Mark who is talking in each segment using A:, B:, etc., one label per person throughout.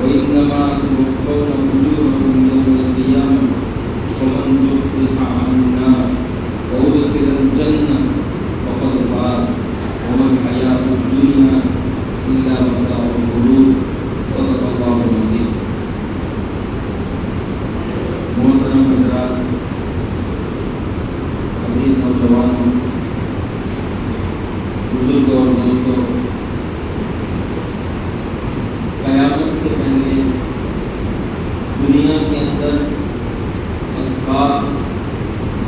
A: وإنما توفون أجوركم يوم القيامة فمن زحزح عن النار وأدخل الجنة فقد فاز وما الحياة الدنيا إلا متاع الغرور صدق الله العظيم. محترم حضرات، عزیز نوجوانوں، بزرگوں اور دوستوں، قیامت سے پہلے دنیا کے اندر اسباب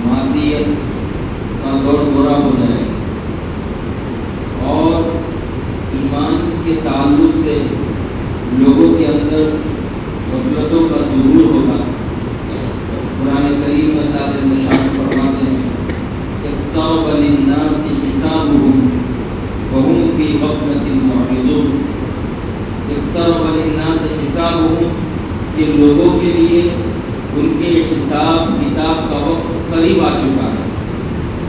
A: مادیت کا دور دورہ ہو جائے اور ایمان کے تعلق سے لوگوں کے اندر غفلتوں کا ظہور ہوگا. قرآن کریم میں اللہ جل شانہ فرماتے ہیں اقترب للناس حسابهم وهم في غفلة معرضون. اقترب للناس حسابهم کہ لوگوں کے لیے ان کے حساب کتاب کا وقت قریب آ چکا ہے.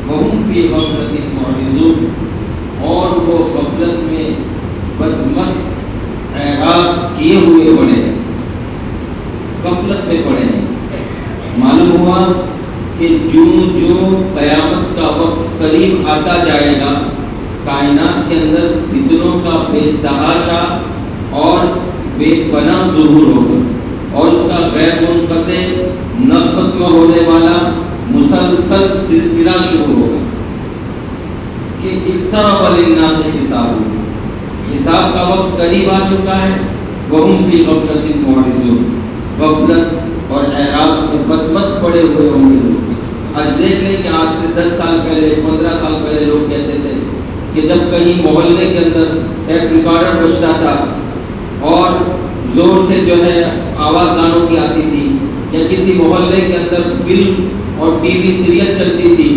A: وهم في غفلة معرضون، اور وہ غفلت میں بدمست اعراض کیے ہوئے پڑے ہیں، غفلت میں پڑے ہیں. معلوم ہوا کہ جو قیامت کا وقت قریب آتا جائے گا، کائنات کے اندر فتنوں کا بے تحاشا اور بے پناہ ظہور ہوگا اور اس کا غیر منقطع نہ ختم ہونے والا مسلسل سلسلہ شروع ہوگا کہ اقترب للناس حسابهم، حساب کا وقت قریب آ چکا ہے. وهم فی غفلۃ معرضون، غفلت اور اعراض میں بدمست پڑے ہوئے ہوں گے لوگ. آج دیکھ لیں کہ آج سے 10 سال پہلے 15 سال پہلے لوگ کہتے تھے کہ جب کہیں محلے کے اندر ٹیپ ریکارڈر بجتا تھا اور زور سے جو ہے آواز گانوں کی آتی تھی، یا کسی محلے کے اندر فلم اور ٹی وی سیریل چلتی تھی،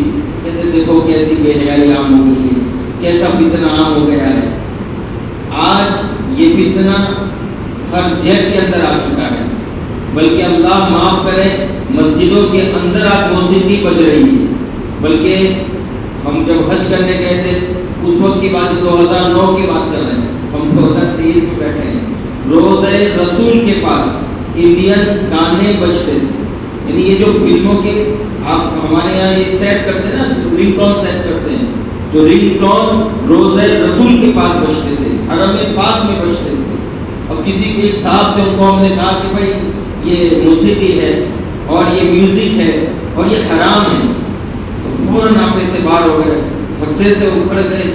A: کہتے دیکھو کیسی بے حیائی عام ہو گئی ہے، کیسا فتنہ عام ہو گیا ہے. آج یہ فتنہ ہر جیب کے اندر آ چکا ہے. بلکہ اللہ معاف کرے، مسجدوں کے اندر آج موسیقی بج رہی ہے. بلکہ ہم جب حج کرنے گئے تھے اس وقت کی بات 2009 کی بات کر رہے ہیں، ہم 2023 میں بیٹھے ہیں. روضہ رسول کے پاس انڈین گانے بجتے تھے. یعنی یہ جو فلموں کے آپ ہمارے یہاں یہ سیٹ کرتے ہیں نا، رنگ ٹون سیٹ کرتے ہیں، جو رنگ ٹون روضہ رسول کے پاس بجتے تھے، حرم پاک میں بجتے تھے. اور کسی کے ایک صاحب تھے، ان کو ہم نے کہا کہ بھائی یہ موسیقی ہے اور یہ میوزک ہے اور یہ حرام ہے. تو فوراً آپے سے باہر ہو گئے، بچے سے اکھڑ گئے،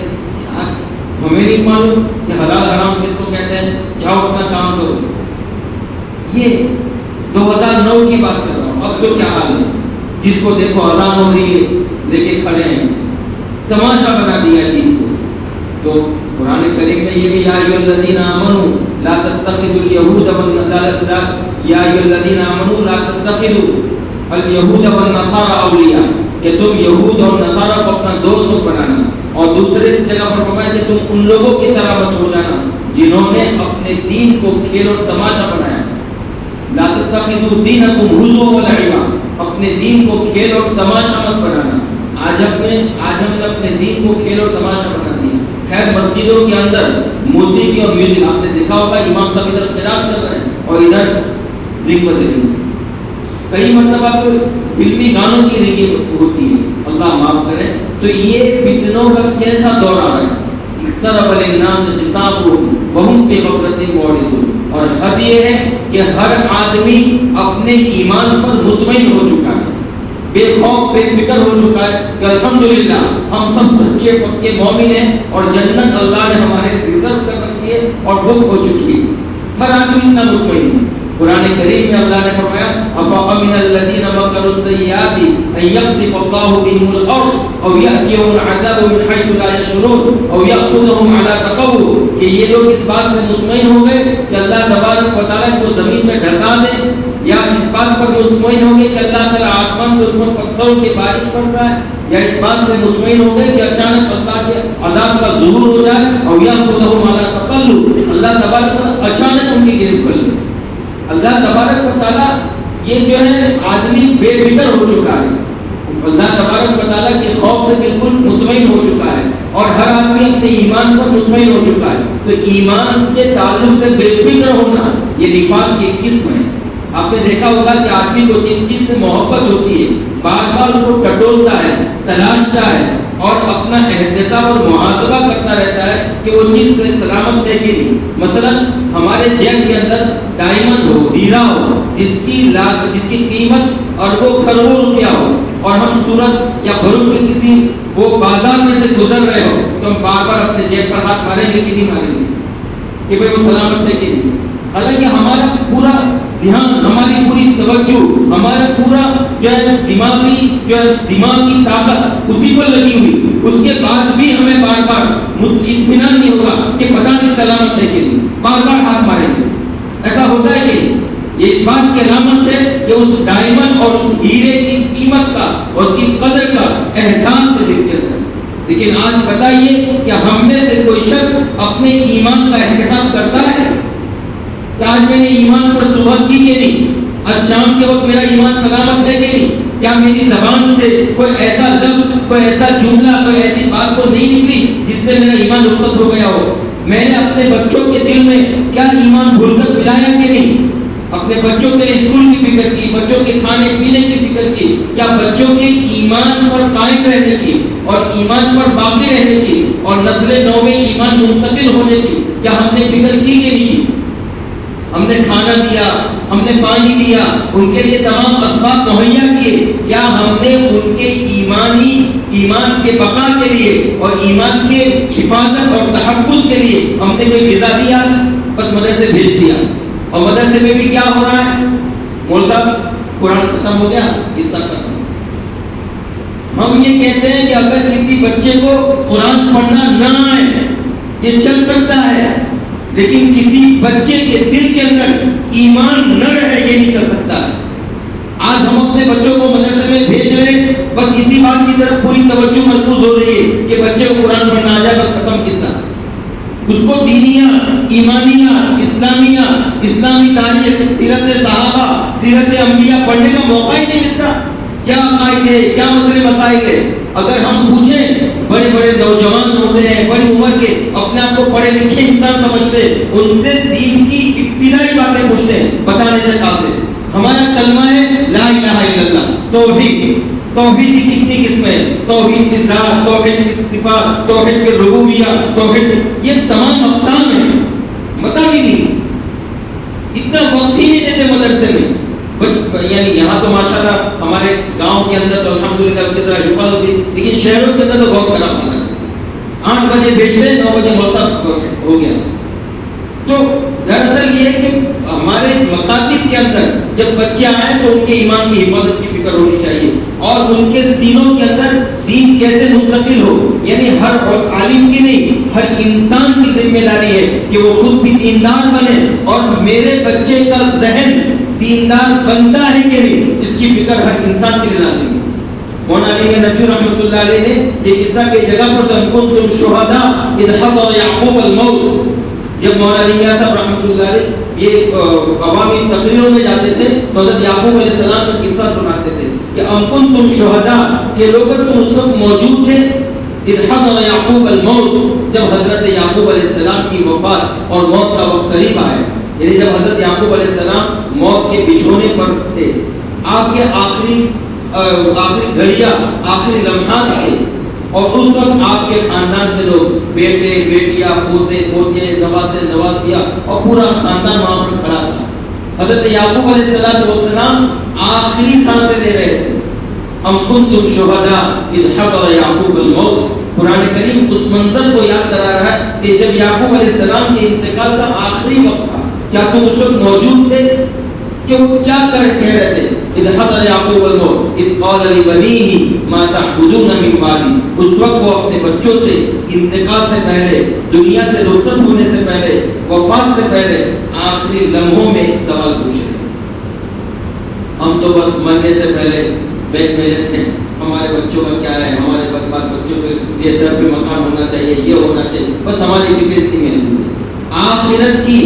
A: ہمیں نہیں معلوم کہ حلال حرام کس کو کہتے ہیں، جاؤ اپنا کام کرو. یہ 2009 کی بات کر رہا ہوں. اب تو کیا حال ہے، جس کو دیکھو اذان ہو رہی ہے لے کے کھڑے ہیں، تماشا بنا دیا دین کو. تو قرآن کریم میں یہ بھی یا ایھا الذین آمنوا لا تتخذوا اليهود والنصارى اولیاء، کہ تم یہود اور نصارہ کو اپنا دوست مت بنانا. اور دوسرے جگہ پر فرمایا کہ تم ان لوگوں کی طرح مت ہو جانا جنہوں نے اپنے دین کو کھیل اور تماشا بنایا. لا تتخذوا دینکم ہزوا ولعبا، اپنے دین کو کھیل اور تماشا مت بنانا. آج ہم نے اپنے دین کو کھیل اور تماشا بنا دیا. خیر مسجدوں کے اندر موسیقی اور میوزک آپ نے دیکھا ہوگا، امام صاحب ادھر قرات کر رہے ہیں اور ادھر رنگ بج رہی ہے. کئی مرتبہ فلمی گانوں کی رنگیں ہوتی ہے، اللہ معاف کرے. تو یہ فتنوں کا کیسا دور آ رہا ہے. اقترب للناس حسابهم وهم في غفلة معرضون. اور حد یہ ہے کہ ہر آدمی اپنے ایمان پر مطمئن ہو چکا ہے، بے خوف بے فکر ہو چکا ہے کہ الحمدللہ ہم سب سچے پکے مومن ہیں اور جنت اللہ نے ہمارے ریزرو کر رکھی ہے اور بک ہو چکی ہے. ہر آدمی اتنا مطمئن ہے. قرآن کریم میں اللہ نے فرمایا افامن الذین مکروا السیئات ان یخسف اللہ بهم الارض او یأتیهم العذاب من حیث لا یشعرون او یأخذهم علی تخوف، کہ یہ لوگ اس بات سے مطمئن ہو گئے کہ اللہ تبارک و تعالیٰ کو زمین میں ڈھسا دے، یا اس بات پر مطمئن ہو گئے کہ اللہ تعالیٰ آسمان سے ان پر پتھروں کی بارش کرتا ہے، یا اس بات سے مطمئن ہو گئے کہ اچانک اللہ کے عذاب کا ظہور ہو جائے، اور یأخذهم علی تخلف، اللہ تبارک و تعالیٰ اچانک ان کی گرفت کر لے. اللہ تبارک و تعالیٰ یہ جو ہے آدمی بے فکر ہو چکا ہے، اللہ تبارک و تعالیٰ کے خوف سے بالکل مطمئن ہو چکا ہے اور ہر آدمی اپنے ایمان پر مطمئن ہو چکا ہے. تو ایمان کے تعلق سے بے فکر ہونا یہ نفاق کی ایک قسم ہے. آپ نے دیکھا ہوگا کہ آدمی کو جن چیز سے محبت ہوتی ہے بار بار اس کو ٹٹولتا ہے, تلاشتا ہے اور اپنا احتساب اور محاسبہ کرتا رہتا ہے کہ وہ چیز سے سلامت ہے کہ نہیں. مثلا ہمارے جیب کے اندر ڈائمنڈ ہو, ہیرا ہو, جس کی قیمت اربوں کروڑوں روپیہ ہو, اور ہم سورت یا بھرو کے کسی وہ بازار میں سے گزر رہے ہو تو ہم بار بار اپنے جیب پر ہاتھ ماریں گے کہ نہیں ماریں گے کہ بھائی وہ سلامت ہے کہ نہیں. حالانکہ ہمارا پورا دھیان, ہماری پوری توجہ, ہمارا پورا دماغی طاقت اسی پر لگی ہوئی, اس کے بعد بھی ہمیں بار بار اطمینان نہیں ہوگا کہ پتہ نہیں سلامت ہے کہ نہیں, بار بار ہاتھ ماریں گے. ایسا ہوتا ہے کہ یہ اس بات کی علامت ہے کہ اس ڈائمنڈ اور اس ہیرے کی قیمت کا اور اس کی قدر کا احساس سے دل چلتا ہے. لیکن آج بتائیے کہ ہم میں سے کوئی شخص اپنے ایمان کا احتساب کرتا ہے کہ آج میں نے ایمان پر صبح کی کہ نہیں, آج شام کے وقت میرا ایمان سلامت ہے کہ نہیں, کیا میری زبان سے کوئی ایسا لفظ, کوئی ایسا جملہ, کوئی ایسی بات تو نہیں نکلی جس سے میرا ایمان رخصت ہو گیا ہو. میں نے اپنے بچوں کے دل میں کیا ایمان بھول کر پلایا کہ نہیں, اپنے بچوں کے اسکول کی فکر کی, بچوں کے کھانے پینے کی فکر کی, کیا بچوں کے ایمان پر قائم رہنے کی اور ایمان پر باقی رہنے کی اور نسل نو میں ایمان منتقل ہونے کی کیا ہم نے فکر کی کہ نہیں. ہم نے کھانا دیا, ہم نے پانی دیا, ان کے لیے تمام اسباب مہیا کیے, کیا ہم نے ان کے ایمان کے بقا کے لیے اور ایمان کے حفاظت اور تحفظ کے لیے ہم نے کوئی غذا دیا؟ بس مدرسے بھیج دیا, اور مدرسے میں بھی کیا ہو رہا ہے, مول صاحب قرآن ختم ہو گیا, حصہ ختم. ہم یہ کہتے ہیں کہ اگر کسی بچے کو قرآن پڑھنا نہ آئے یہ چل سکتا ہے, لیکن کسی بچے کے دل کے اندر ایمان نہ رہے یہ نہیں چل سکتا. آج ہم اپنے بچوں کو مدرسے میں بھیج رہے ہیں, بس اسی بات کی طرف پوری توجہ مرکوز ہو رہی ہے کہ بچے کو قرآن پڑھنا آ جائے, بس ختم قصہ. اس کو دینیا, ایمانیہ, اسلامیہ, اسلامی تاریخ, سیرت صحابہ, سیرت انبیاء پڑھنے کا موقع ہی نہیں ملتا. کیا عقائد ہے, کیا مسئلے مسائل ہے. اگر ہم پوچھیں, بڑے بڑے نوجوان ہوتے ہیں, بڑی عمر کے, اپنے آپ کو پڑھے لکھے انسان سمجھتے, ان سے دین کی ابتدائی باتیں پوچھتے ہیں, بتانے سے قاصر. ہمارا کلمہ ہے لا الہ الا اللہ, توحید. توحید کی کتنی قسمیں, توحید کی ذات, توحید کی صفات, توحید کی ربوبیہ, توحید, یہ تمام اقسام ہیں. پتہ بھی نہیں, اتنا وقت ہی نہیں دیتے مدرسے میں. یعنی یہاں تو ماشاءاللہ ہمارے گاؤں کے اندر تو الحمدللہ اس کی طرح حفاظت ہوتی, لیکن شہروں کے اندر تو بہت خراب حالت ہے. 8 بجے بیچتے, 9 بجے مرتب ہو گیا. تو دراصل یہ ہے کہ ہمارے مکاتب کے اندر جب بچے آئیں تو ان کے ایمان کی حفاظت کی فکر ہونی چاہیے, اور ان کے سینوں کے اندر دین کیسے منتقل ہو. یعنی ہر عالم کی نہیں, ہر انسان کی ذمہ داری ہے کہ وہ خود بھی دیندار بنے, اور میرے بچے کا ذہن دیندار بنتا ہے کہ نہیں اس کی فکر ہر انسان کے لیے لازمی ہے. مولانا علی ندوی رحمۃ اللہ علیہ نے یہ قصہ کی جگہ پر کنتم شہداء اذ حضر یعقوب الموت, جب مولانا علی صاحب رحمۃ اللہ علیہ یہ عوامی تقریروں میں جاتے تھے تو حضرت یعقوب علیہ السلام کا قصہ سناتے تھے کہ ام کنتم شہداء, کہ لوگ تم اس وقت موجود تھے, اذ حضر یعقوب الموت, جب حضرت یعقوب علیہ السلام کی وفات اور موت کا وقت قریب آیا. یعنی جب حضرت یعقوب علیہ السلام موت کے بچھونے پر تھے, آپ کے آخری گھڑیاں, آخری لمحات تھے, اور اس وقت آپ کے خاندان کے لوگ, بیٹے, بیٹیاں, پوتے, پوتیاں, نواسے, نواسیاں, اور پورا خاندان وہاں پر کھڑا تھا. حضرت یعقوب علیہ السلام آخری سانسیں لے رہے تھے. ام کنتم شہداء اذ حضر یعقوب الموت. قرآن کریم اس منظر کو یاد کرا رہا ہے کہ جب یعقوب علیہ السلام کے انتقال کا آخری وقت تھا, کیا تم اس وقت موجود تھے؟ کہ وہ کیا کہہ رہے تھے, اذ حضر یعقوب الموت اذ قال لبنیہ ما تعبدون من بعدی. اس وقت وہ اپنے بچوں سے انتقال سے پہلے, دنیا سے رخصت ہونے سے پہلے, وفات سے پہلے آخری لمحوں میں ایک سوال پوچھ رہے. ہم تو بس مرنے سے پہلے بیک بیلنس ہیں, ہمارے بچوں کا کیا ہے, ہمارے بعد بچوں کے یہ سر پہ مکان ہونا چاہیے, یہ ہونا چاہیے, بس ہماری فکر اتنی ہے. آخرت کی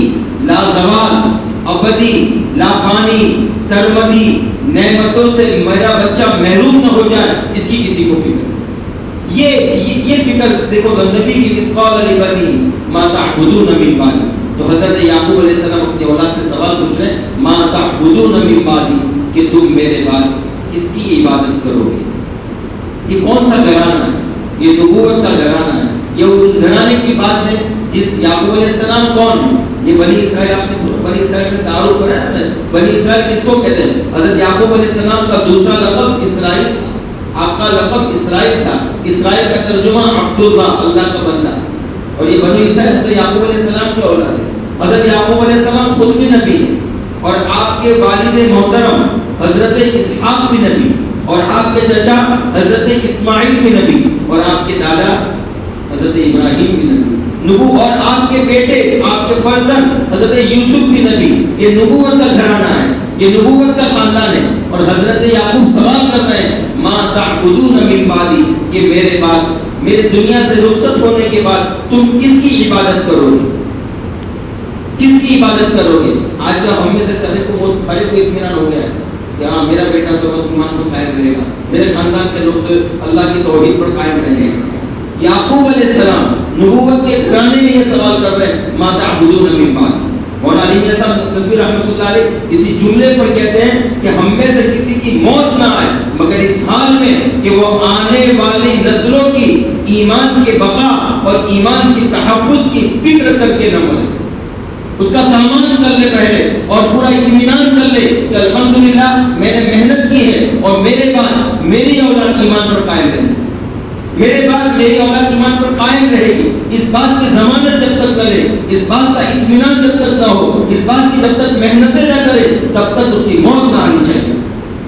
A: لازوال, ابدی, لافانی, سرمدی نعمتوں سے میرا بچہ محروم نہ ہو جائے, اس کی کسی کو فکر نہیں. یہ فکر دیکھو نبی کی قال لبنی ما تعبدون من بعدی. تو حضرت یعقوب علیہ السلام اپنی اولاد سے سوال پوچھ رہے ہیں ما تعبدون من بعدی کہ تم میرے بعد کس کی عبادت کرو گے. یہ کون سا گھرانہ ہے؟ یہ نبوت کا گھرانہ ہے. یہ اس گھرانے کی بات ہے جس یعقوب علیہ السلام کون ہے؟ یہ بنی اسرائیل. آپ نے بنی اسرائیل میں تعارف کرایا نا. بنی اسرائیل کس کو کہتے ہیں؟ حضرت یعقوب علیہ السلام کا دوسرا لقب اسرائیل تھا. آپ کا لقب اسرائیل تھا. اسرائیل کا ترجمہ عبداللہ, اللہ کا بندہ. اور یہ بنی اسرائیل حضرت یعقوب علیہ السلام کی اولاد ہے. حضرت یعقوب علیہ السلام خود بھی نبی ہے, اور آپ کے والد محترم حضرت اسحاق بھی نبی, اور آپ کے چچا حضرت اسماعیل بھی نبی, اور آپ کے دادا حضرت ابراہیم بھی نبی. اور آپ کے بیٹے, آپ کے فرزند حضرت یوسف بھی نبی. یہ نبوت کا گھرانہ ہے, یہ نبوت کا خاندان ہے. اور حضرت یعقوب سوال کر رہے ہیں ما تعبدون من بعدی کہ میرے بعد, میرے دنیا سے رخصت ہونے کے بعد تم کس کی عبادت کرو گے, کس کی عبادت کرو گے. آج ہم میں سے سارے کو اطمینان ہو گیا ہے کہ ہاں میرا بیٹا تو مسلمان پر قائم رہے گا, میرے خاندان کے لوگ تو اللہ کی توحید پر قائم رہیں گے. یعقوب علیہ السلام نبوت کے گھرانے میں یہ سوال کر رہے ہیں ما تعبدون من بعدی. مولانا علی میاں صاحب ندوی رحمۃ اللہ علیہ اسی جملے پر کہتے ہیں کہ ہم میں سے کسی کی موت نہ آئے مگر اس حال میں کہ وہ آنے والی نسلوں کی ایمان کے بقا اور ایمان کی تحفظ کی فکر کر کے نہ مرے. اس کا سامان کر لے پہلے اور پورا اطمینان کر لے کہ الحمدللہ میں نے محنت کی ہے اور میرے بعد میری اولاد ایمان پر قائم رہے گی, میرے بعد میری اولاد ایمان پر قائم رہے گی. اس بات کی ضمانت جب تک نہ لے, اس بات کا اطمینان جب تک نہ ہو, اس بات کی جب تک محنتیں نہ کرے تب تک اس کی موت نہ آنی چاہیے.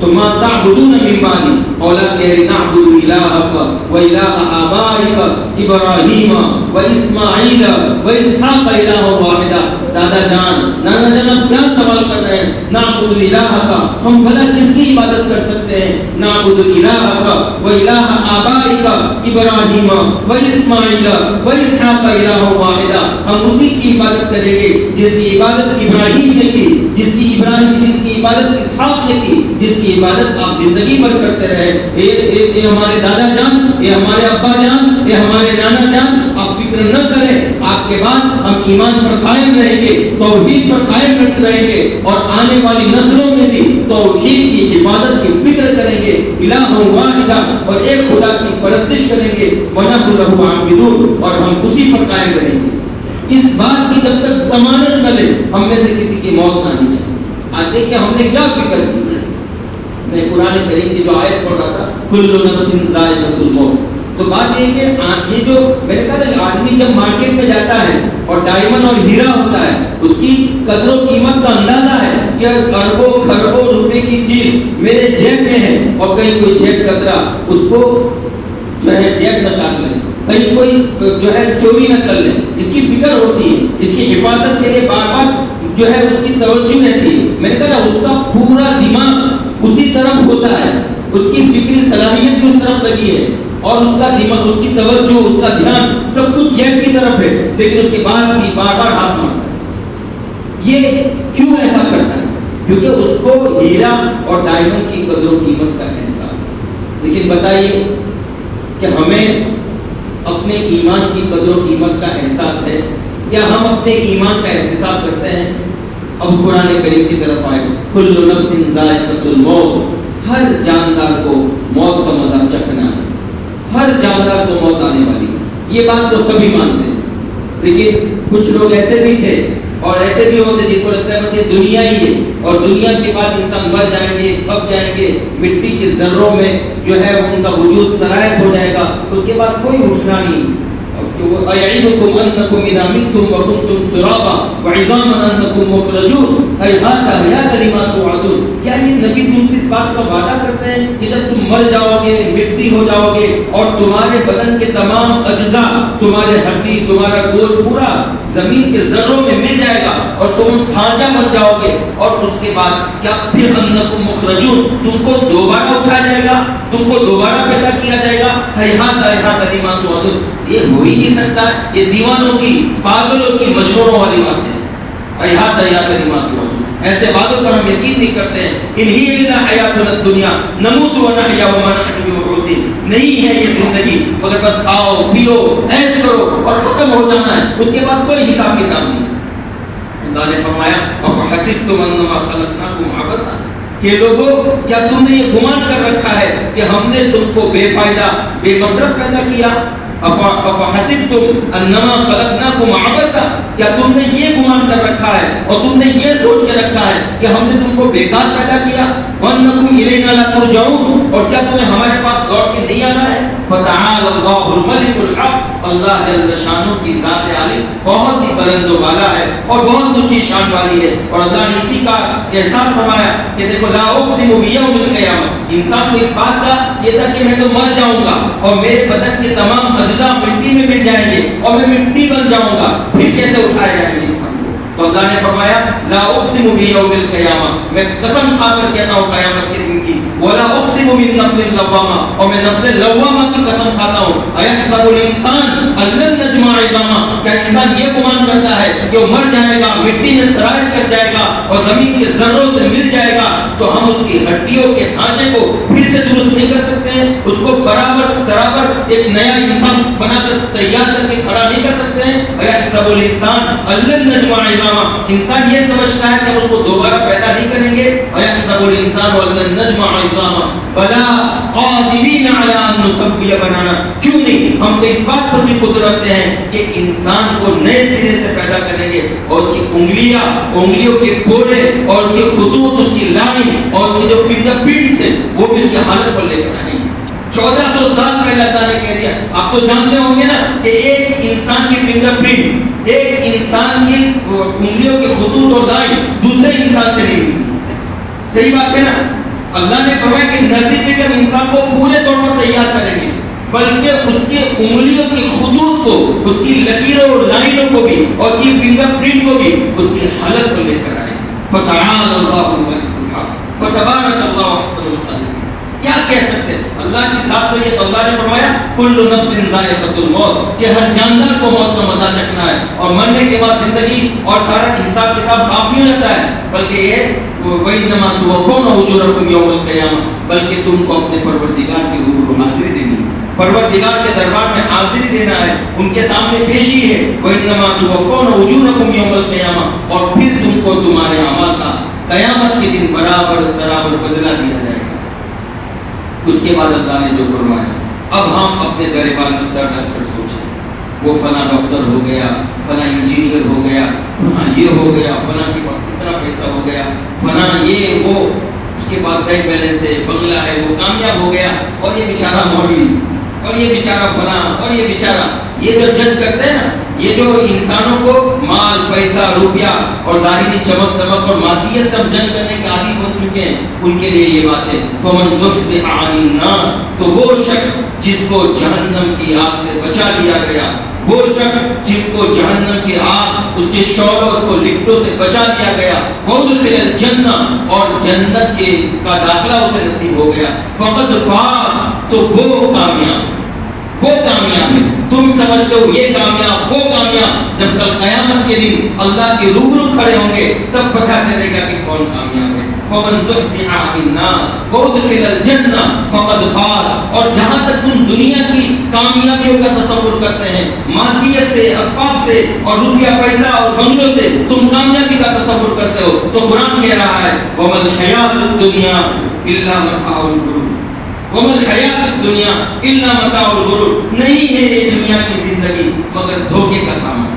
A: تو ما تعبدون من بعدی, اولاد کہہ رہی نعبد الہک و الہ آبائک ابراہیم و اسماعیل و اسحاق الہ واحدہ. دادا جان, نانا جان, آپ کیا سوال کر رہے ہیں؟ نعبد الہک, ہم بھلا کس کی عبادت کر سکتے ہیں؟ نعبد الہک و الہ آبائک ابراہیم و اسماعیل و اسحاق الہ واحدہ. ہم اسی کی عبادت کریں گے جس کی عبادت ابراہیم نے کی, جس کی عبادت اسحاق نے کی, جس کی عبادت آپ زندگی بھر کرتے رہے. اے ہمارے دادا جان, اے ہمارے ابا جان, اے ہمارے نانا جان, آپ فکر نہ کریں, آپ کے بعد ہم ایمان پر قائم رہیں گے, توحید پر قائم رہیں گے, اور آنے والی نسلوں میں بھی توحید کی حفاظت کی فکر کریں گے. الہ واحدہ, اور ایک خدا کی پرستش کریں گے. وَنَحْنُ لَهُ عَابِدُونَ, اور ہم اسی پر قائم رہیں گے. اس بات کی جب تک ضمانت نہ لے ہم میں سے کسی کی موت نہ آنی چاہیے. آج دیکھیں ہم نے کیا فکر کی. میں قرآن کریم کی جو آیت پڑھ رہا تھا کل نفس ذائقۃ الموت, تو بات یہ ہے کہ یہ جو میں نے کہا نا آدمی جب مارکیٹ میں جاتا ہے اور ڈائمنڈ اور ہیرا ہوتا ہے اس کی قدر و قیمت کا اندازہ ہے کہ اربوں خربوں روپے کی چیز میرے جیب میں ہے اور کہیں کوئی جیب کترا اس کو جو ہے جیب نہ کاٹ لیں, کہیں کوئی جو ہے چوری نہ کر لیں. اس کی فکر ہوتی ہے, اس کی حفاظت کے لیے بار بار جو ہے اس کی توجہ رہتی ہے. میں نے کہا نا اس کا پورا دماغ اسی طرف ہوتا ہے, اس کی فکری صلاحیت بھی اس طرف لگی ہے, اور اس کا دماغ, اس کی توجہ, اس کا دھیان سب کچھ جیب کی طرف ہے, لیکن اس کے بعد بھی بار بار ہاتھ مارتا ہے. یہ کیوں ایسا کرتا ہے؟ کیونکہ اس کو ہیرا اور ڈائمنڈ کی قدر و قیمت کا احساس ہے. لیکن بتائیے کہ ہمیں اپنے ایمان کی قدر و قیمت کا احساس ہے کیا ہم اپنے ایمان کا احتساب کرتے ہیں؟ اب قرآن کریم کی طرف آئے, کل نفس ذائقۃ الموت, ہر جاندار کو موت کا مزہ چکھنا ہے, ہر جاندار کو موت آنے والی ہے. یہ بات تو سبھی مانتے ہیں, لیکن کچھ لوگ ایسے بھی تھے اور ایسے بھی ہوتے جن کو لگتا ہے بس یہ دنیا ہی ہے اور دنیا کے بعد انسان مر جائیں گے, تھک جائیں گے, مٹی کے ذروں میں جو ہے ان کا وجود سرایت ہو جائے گا, اس کے بعد کوئی اٹھنا نہیں. أَيَعِدُكُمْ أَنَّكُمْ إِذَا مِتُّمْ وَكُنْتُمْ تُرَابًا وَعِظَامًا أَنَّكُمْ مُخْرَجُونَ هَيْهَاتَ لِمَا تُوعَدُونَ. کیا یہ نبی تم سے اس بات کا وعدہ کرتے ہیں کہ جب تم مر جاؤ گے, مٹی ہو جاؤ گے اور تمہارے بدن کے تمام اجزاء, تمہارے ہڈی, تمہارا گوشت پورا زمین کے ذروں میں مل جائے گا اور تم ڈھانچہ بن جاؤ گے, اور اس کے بعد کیا پھر انکم مخرجون, تم کو دوبارہ اٹھایا جائے گا, تم کو دوبارہ پیدا کیا جائے گا. ہیہات لما توعدون. یہ ہو ہی نہیں سکتا, یہ دیوانوں کی, پاگلوں کی, مجنونوں والی بات ہے. ہیہات لما توعدون. ایسے وعدوں پر ہم یقین نہیں کرتے ہیں. ان ہی الا حیاتنا الدنیا نموت و نحیا وما نحن بمبعوثین. نہیں ہے یہ زندگی مگر بس کھاؤ پیو عیش کرو اور ختم ہو جانا ہے, اس کے بعد کوئی حساب کتاب نہیں. اللہ نے فرمایا افحسبتم انما خلقناکم عبثا, کہ لوگوں کیا تم نے یہ گمان کر رکھا ہے کہ ہم نے تم کو بے فائدہ بے مصرف پیدا کیا. افحسبتم انما خلقناکم عبثا, کیا تم نے یہ گمان کر رکھا ہے اور تم نے یہ سوچ کے رکھا ہے کہ ہم نے تم کو بیکار پیدا کیا. وانکم الینا لا ترجعون, اور کیا تمہیں ہمارے پاس لوٹ کے نہیں آنا ہے. فتعالى اللہ الملک الحق, اللہ جل شانہ کی ذات عالی بہت ہی بلند و بالا ہے اور بہت اونچی شان والی ہے. اور اللہ نے اسی کا احساس فرمایا کہ دیکھو لا اقسم بیوم القیامہ, انسان کو اس بات کا یہ تھا کہ میں تو مر جاؤں گا اور میرے بدن کے تمام اجزاء مٹی میں مل جائیں گے اور میں مٹی بن جاؤں گا, پھر کیسے اٹھائے جائیں گے انسان کو. تو اللہ نے فرمایا لا اقسم بیوم القیامہ, میں قسم کھا کر کہتا ہوں قیامت کے دن کی. ولا اقسم بالنفس اللوامہ, اور میں نفس لوامہ کی قسم کھاتا ہوں. ایحسب الانسان ان لن نجمع عظامہ, کیا انسان یہ گمان کرتا ہے کہ وہ مر جائے گا, مٹی میں سرائش کر جائے گا اور زمین کے ذروں سے مل جائے گا تو ہم اس کی ہڈیوں کے ڈھانچے کو پھر سے درست نہیں کر سکتے ہیں, اس کو برابر سرابر ایک نیا انسان بنا کر تیار کر کے کھڑا نہیں کر سکتے ہیں. ایحسب الانسان ان لن نجمع عظامہ, انسان یہ سمجھتا ہے کہ ہم اس کو دوبارہ پیدا نہیں کریں گے. ایحسب الانسان ان لن نجمع عظامہ بلا قادرین علی ان نسوی بنانا, کیوں نہیں, ہم تو اس بات پر بھی قدرت رکھتے ہیں کہ انسان کو نئے سرے سے پیدا کریں گے اور اس کی انگلیوں کے پورے اور اس کے خطوط, اس کی لائن اور اس کے جو فنگر پرنٹس ہیں وہ بھی اس کی حالت پر لے کر آئیں گے. 1400 سال پہلے اللہ نے کہہ دیا. آپ تو جانتے ہوں گے نا کہ ایک انسان کی فنگر پرنٹ, ایک انسان کی انگلیوں کے خطوط اور لائن دوسرے انسان سے نہیں ملتی. صحیح بات ہے نا. اللہ نے فرمایا کہ نہ صرف ہم انسان کو پورے طور پر تیار کریں گے بلکہ اس کے انگلیوں کے خطوط کو, اس کی لکیروں اور لائنوں کو بھی اور اس کی فنگر پرنٹ کو بھی اس کی حالت پر لے کر آئیں. فتعالى اللہ الملک الحق فتبارک اللہ احسن الخالقین. کیا کہہ سکتے ہیں, اللہ کی ذات تو یہ. اللہ نے فرمایا کل نفس ذائقۃ الموت, کہ ہر جاندار کو موت کا مزہ چکھنا ہے اور مرنے کے بعد زندگی اور سارا حساب کتاب صاف نہیں ہوتا ہے, بلکہ یہ وَإِنَّمَا تُوَفَّوْنَ أُجُورَكُمْ يَوْمَ الْقِيَامَةِ, بلکہ تم کو اپنے پروردگار کے روبرو حاضری دینی ہے, پروردگار کے دربار میں حاضری دینا ہے, ان کے سامنے پیشی ہے. وَإِنَّمَا تُوَفَّوْنَ أُجُورَكُمْ يَوْمَ الْقِيَامَةِ, اور پھر تم کو تمہارے اعمال کا قیامت کے دن برابر سرابر بدلہ دیا جائے گا. اس کے بعد اللہ نے جو فرمایا, اب ہم اپنے گریبان میں سر ڈال کر سوچیں, وہ فلاں ڈاکٹر ہو گیا, فلاں انجینئر ہو گیا, فلاں یہ ہو گیا, فلاں کے پاس اتنا پیسہ ہو گیا, فلاں یہ وہ, اس کے پاس بینک بیلنس ہے, بنگلہ ہے, وہ کامیاب ہو گیا, اور یہ بیچارہ مولوی, اور یہ بیچارہ فلاں, اور یہ بیچارہ. یہ جو جج کرتے ہیں نا, یہ جو انسانوں کو مال پیسہ روپیہ اور ظاہری چمک دمک اور مادیت سب جج کرنے کے عادی بن چکے ہیں, ان کے لیے یہ بات ہے. فمن زحزح عن النار, تو وہ شخص جس کو جہنم کی آگ سے بچا لیا گیا, وہ شخص جن کو جہنم کی آگ اس کے شعلوں اس کو لپٹوں سے بچا لیا گیا, وادخل الجنہ, اور جنت کے کا داخلہ اسے نصیب ہو گیا, فقد فاز, تو وہ کامیاب, وہ کامیاب ہے. تم سمجھتے ہو یہ کامیاب, وہ کامیاب, جب کل قیامت کے دن اللہ کے روبرو کھڑے ہوں گے تب پتہ چلے گا کہ کون کامیاب ہے. فمن زحزح عن النار وادخل الجنہ فقد فاز. اور جہاں تک تم دنیا کی کامیابیوں کا تصور کرتے ہیں, مادیت سے, اسباب سے اور روپیہ پیسہ اور بنگلوں سے تم کامیابی کا تصور کرتے ہو, تو قرآن کہہ رہا ہے وما الحیات الدنیا الا متاع الغرور, وما الحیات الدنیا الا متاع الغرور, نہیں ہے یہ دنیا کی زندگی مگر دھوکے کا سامان.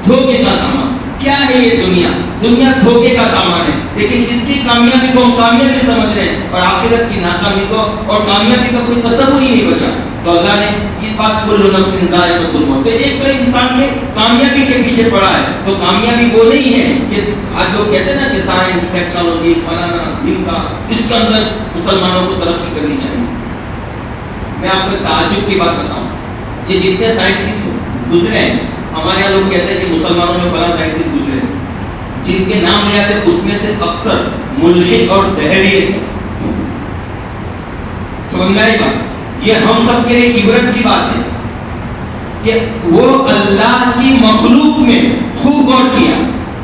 A: دھوکے کا سامان کیا ہے یہ دنیا؟ دنیا دھوکے کا سامان ہے, لیکن اس کی کامیابی کو ہم کامیابی سمجھ رہے ہیں اور آخرت کی ناکامی کو اور کامیابی کا کوئی تصور ہی نہیں بچا. تو اللہ نے اس بات کو نفس ذائقۃ الموت, تو ایک تو انسان کے کامیابی کے پیچھے پڑا ہے, تو کامیابی وہ نہیں ہے کہ آج لوگ کہتے ہیں نا کہ سائنس ٹیکنالوجی فلانا دین کا, اس کے اندر مسلمانوں کو ترقی کرنی چاہیے. میں آپ کو تعجب کی بات بتاؤں, یہ جتنے سائنٹسٹ گزرے ہیں, ہمارے یہاں لوگ کہتے ہیں کہ مسلمانوں میں فلاں سائنٹسٹ گزرے ہیں, جن کے نام لے آتے ہیں اس میں سے اکثر ملحد اور دہریے تھے. سمجھ میں آئی بات؟ یہ ہم سب کے لیے عبرت کی بات ہے کہ وہ اللہ کی مخلوق میں خوب غور کیا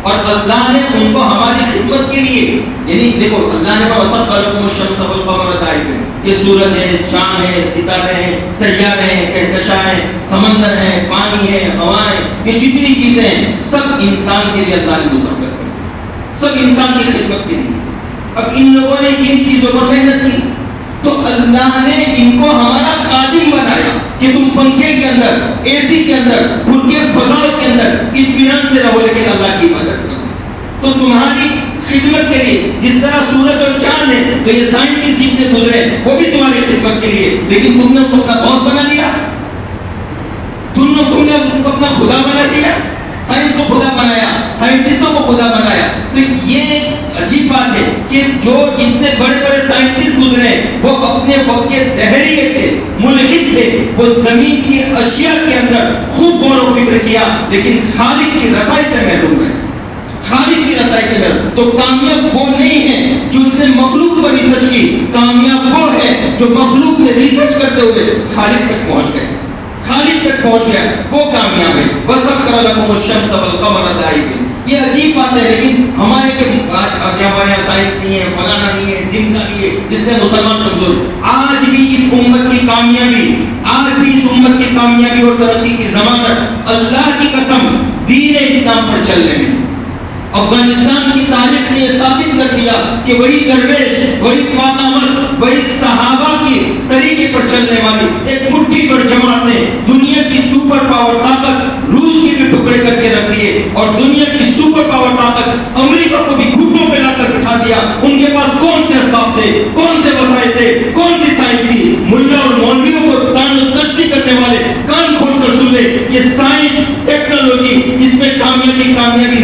A: اور اللہ نے ان کو ہماری خدمت کے لیے، یعنی دیکھو اللہ نے وَسَخَّرَ الشَّمْسَ وَالْقَمَرَ دَائِبَيْنِ، یہ سورج ہے، چاند ہے، ستارے ہیں، سیارے ہیں، کہکشاں ہیں، سمندر ہیں، پانی ہے، ہوائیں، یہ جتنی چیزیں ہیں سب انسان کے لیے اللہ نے مسخر کر دی، سب انسان کی خدمت کے لیے۔ اب ان لوگوں نے ان چیزوں پر محنت کی تو اللہ نے ان کو ہمارا خادم بنایا کہ تم پنکھے کے اندر، اے سی کے اندر، گھر کے فضاؤں کے اندر اطمینان سے رہو لیکن اللہ کی عبادت کرو۔ تو تمہاری خدمت کے لیے جس طرح سورج اور چاند ہے تو یہ سائنٹسٹ جتنے گزرے وہ بھی تمہاری خدمت کے لیے، لیکن تم نے ان کو اپنا باس بنا لیا، تم نے ان کو اپنا خدا بنا لیا، سائنس کو خدا بنایا، سائنٹسٹوں کو خدا بنایا۔ تو یہ عجیب بات ہے کہ جو جتنے بڑے بڑے سائنٹسٹ گزرے وہ اپنے وقت کے دہریے تھے، ملحد تھے، وہ زمین کی اشیاء کے اندر خوب غور و فکر کیا لیکن خالق کی رضائی سے محروم رہے، خالق کی رضائی سے محروم۔ تو کامیاب وہ نہیں ہے جو اس نے مخلوق پر ریسرچ کی، کامیاب وہ ہے جو مخلوق میں ریسرچ کرتے ہوئے خالق تک پہنچ گئے، خالق تک پہنچ گیا، وہ کامیاب ہے۔ وَسَخَّرَ لَكُمُ الشَّمْسَ وَالْقَمَرَ دَائِبَيْنِ، یہ عجیب بات ہے لیکن ہمارے کہ ہمارے یہاں سائنس نہیں ہے، فلانا نہیں ہے، جن کا نہیں ہے، جس سے مسلمان کمزور۔ آج بھی اس امت کی کامیابی، آج بھی اس امت کی کامیابی اور ترقی کی ضمانت اللہ کی قسم دین اسلام پر چلنے میں۔ افغانستان کی تاریخ نے یہ ثابت کر دیا کہ وہی درویش، وہی فاطمہ، وہی صحابہ کی طریقے پر چلنے والی ایک مٹھی پر جماعت نے دنیا کی سپر پاور طاقت روس کی بھی ٹکڑے کر کے رکھ دیے اور دنیا کی سپر پاور طاقت امریکہ کو بھی گھٹنوں پہ لا کر بٹھا دیا۔ ان کے پاس کون سے اسباب تھے، کون سے وسائل تھے، کون سی سائنس تھی؟ ملا اور مولویوں کو تان و تشتی کرنے والے کان کھول کر سن لے کہ سائنس، ٹیکنالوجی، اس میں کامیابی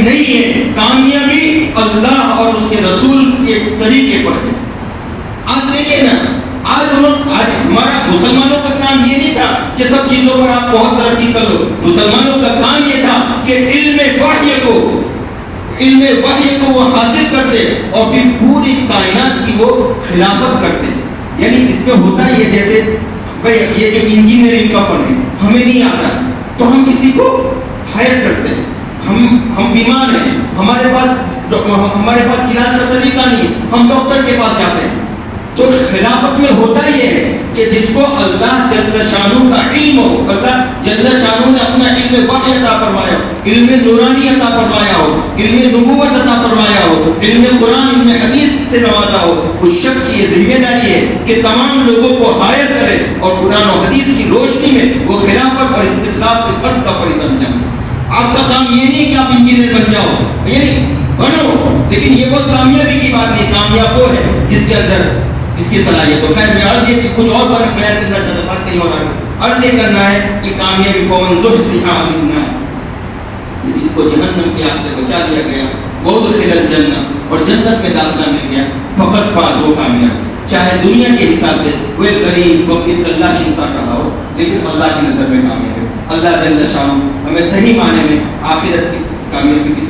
A: نہیں ہے، کامیابی اللہ اور اس کے رسول کے طریقے پر ہے۔ آج دیکھیں نا، آج ہمارا مسلمانوں کا کام یہ نہیں تھا کہ سب چیزوں پر آپ بہت ترقی کر لو، مسلمانوں کا کام یہ تھا کہ علم وحی کو وہ حاصل کرتے اور پھر پوری کائنات کی وہ خلافت کرتے۔ یعنی اس میں ہوتا یہ جیسے بھائی یہ جو انجینئرنگ کا فن ہے ہمیں نہیں آتا تو ہم کسی کو ہائر کرتے ہیں، ہم بیمار ہیں، ہمارے پاس علاج کا سلیقہ نہیں ہے، ہم ڈاکٹر کے پاس جاتے ہیں۔ تو خلافت میں ہوتا یہ ہے کہ جس کو اللہ جل شانہ کا علم ہو، اللہ جل شانہ نے اپنا علم وحی عطا فرمایا ہو، علم نورانی عطا فرمایا ہو، علم نبوت عطا فرمایا ہو، علم قرآن، علم حدیث سے نوازا ہو، اس شخص کی یہ ذمہ داری ہے کہ تمام لوگوں کو ہائر کرے اور قرآن و حدیث کی روشنی میں وہ خلافت اور استخلاف کے فرض کا فریضہ انجام دے۔ آپ کا کام یہ نہیں کہ آپ انجینئر بن جاؤ، یعنی بنو، لیکن یہ بہت کامیابی کی بات نہیں، کامیاب وہ ہے جس کے اندر اس کی صلاحیت ہو۔ خیر میں عرض یہ کہ کچھ اور بیان کرنا چاہتا ہوں، بات کہیں اور آگے عرض یہ کرنا ہے کہ کامیابی فومن زحزح عن النار، جس کو جہنم کی آگ سے بچا دیا گیا، وادخل الجنہ، اور جنت میں داخلہ مل گیا، فقط فاز، وہ کامیاب، چاہے دنیا کے حساب سے وہ ایک غریب فقیر کلاش انسان رہا ہو لیکن اللہ کی نظر میں کامیاب ہے۔ اللہ جل شانہ ہمیں صحیح معنی میں آخرت کی کامیابی کی